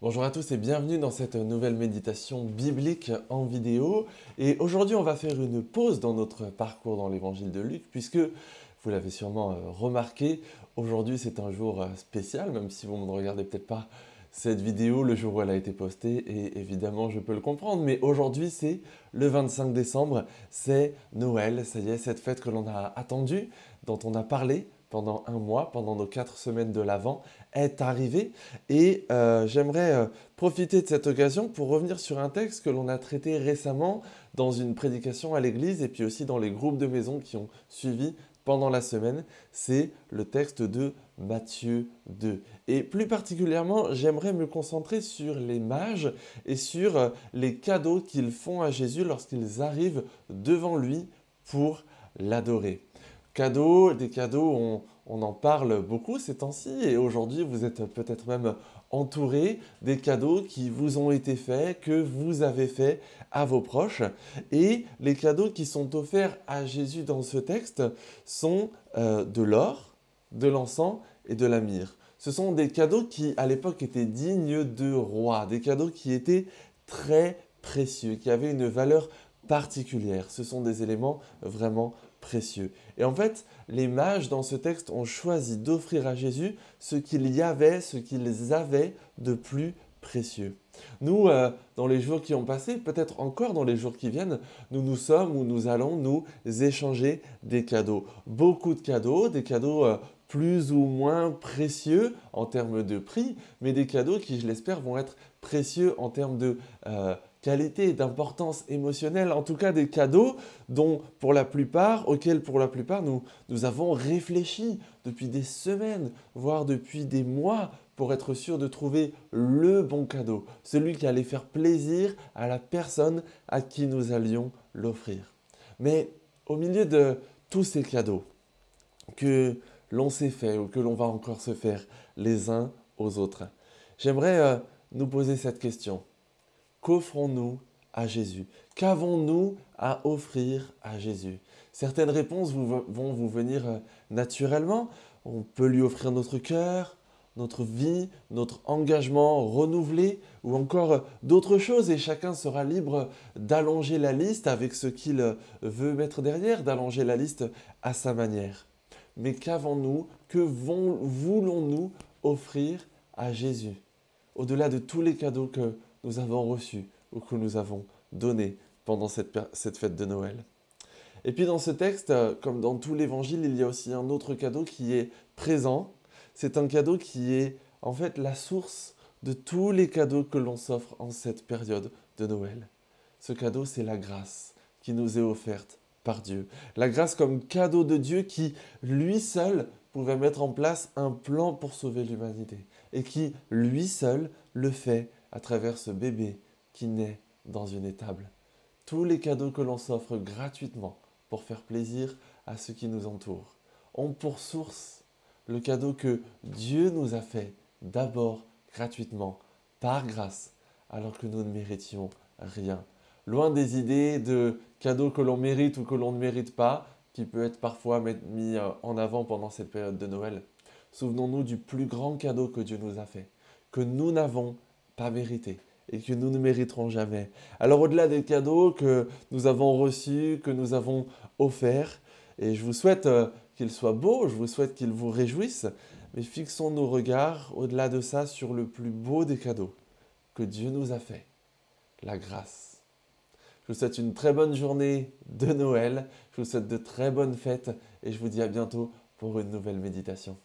Bonjour à tous et bienvenue dans cette nouvelle méditation biblique en vidéo. Et aujourd'hui, on va faire une pause dans notre parcours dans l'évangile de Luc, puisque vous l'avez sûrement remarqué, aujourd'hui c'est un jour spécial, même si vous ne regardez peut-être pas cette vidéo le jour où elle a été postée, et évidemment je peux le comprendre, mais aujourd'hui c'est le 25 décembre, c'est Noël, ça y est, cette fête que l'on a attendue, dont on a parlé pendant un mois, pendant nos 4 semaines de l'Avent, est arrivée. Et j'aimerais profiter de cette occasion pour revenir sur un texte que l'on a traité récemment dans une prédication à l'église et puis aussi dans les groupes de maison qui ont suivi pendant la semaine. C'est le texte de Matthieu 2. Et plus particulièrement, j'aimerais me concentrer sur les mages et sur les cadeaux qu'ils font à Jésus lorsqu'ils arrivent devant lui pour l'adorer. Des cadeaux, on en parle beaucoup ces temps-ci et aujourd'hui vous êtes peut-être même entouré des cadeaux qui vous ont été faits, que vous avez faits à vos proches. Et les cadeaux qui sont offerts à Jésus dans ce texte sont de l'or, de l'encens et de la myrrhe. Ce sont des cadeaux qui à l'époque étaient dignes de rois, des cadeaux qui étaient très précieux, qui avaient une valeur particulière. Ce sont des éléments vraiment précieux. Et en fait, les mages dans ce texte ont choisi d'offrir à Jésus ce qu'il y avait, ce qu'ils avaient de plus précieux. Nous, dans les jours qui ont passé, peut-être encore dans les jours qui viennent, nous nous sommes ou nous allons nous échanger des cadeaux. Beaucoup de cadeaux, des cadeaux plus ou moins précieux en termes de prix, mais des cadeaux qui, je l'espère, vont être précieux en termes de qualité, d'importance émotionnelle, en tout cas des cadeaux auxquels pour la plupart nous avons réfléchi depuis des semaines, voire depuis des mois, pour être sûr de trouver le bon cadeau, celui qui allait faire plaisir à la personne à qui nous allions l'offrir. Mais au milieu de tous ces cadeaux que l'on s'est fait ou que l'on va encore se faire les uns aux autres, j'aimerais nous poser cette question. Qu'offrons-nous à Jésus? Qu'avons-nous à offrir à Jésus? Certaines réponses vont vous venir naturellement. On peut lui offrir notre cœur, notre vie, notre engagement renouvelé ou encore d'autres choses et chacun sera libre d'allonger la liste avec ce qu'il veut mettre derrière, d'allonger la liste à sa manière. Mais qu'avons-nous, voulons-nous offrir à Jésus? Au-delà de tous les cadeaux que nous avons reçus ou que nous avons donnés pendant cette fête de Noël. Et puis dans ce texte, comme dans tout l'évangile, il y a aussi un autre cadeau qui est présent. C'est un cadeau qui est en fait la source de tous les cadeaux que l'on s'offre en cette période de Noël. Ce cadeau, c'est la grâce qui nous est offerte par Dieu. La grâce comme cadeau de Dieu qui, lui seul, pouvait mettre en place un plan pour sauver l'humanité et qui, lui seul, le fait à travers ce bébé qui naît dans une étable. Tous les cadeaux que l'on s'offre gratuitement pour faire plaisir à ceux qui nous entourent ont pour source le cadeau que Dieu nous a fait d'abord gratuitement, par grâce, alors que nous ne méritions rien. Loin des idées de cadeaux que l'on mérite ou que l'on ne mérite pas, qui peut être parfois mis en avant pendant cette période de Noël. Souvenons-nous du plus grand cadeau que Dieu nous a fait, que nous n'avons pas mérité et que nous ne mériterons jamais. Alors au-delà des cadeaux que nous avons reçus, que nous avons offerts, et je vous souhaite qu'ils soient beaux, je vous souhaite qu'ils vous réjouissent, mais fixons nos regards au-delà de ça sur le plus beau des cadeaux que Dieu nous a fait, la grâce. Je vous souhaite une très bonne journée de Noël, je vous souhaite de très bonnes fêtes et je vous dis à bientôt pour une nouvelle méditation.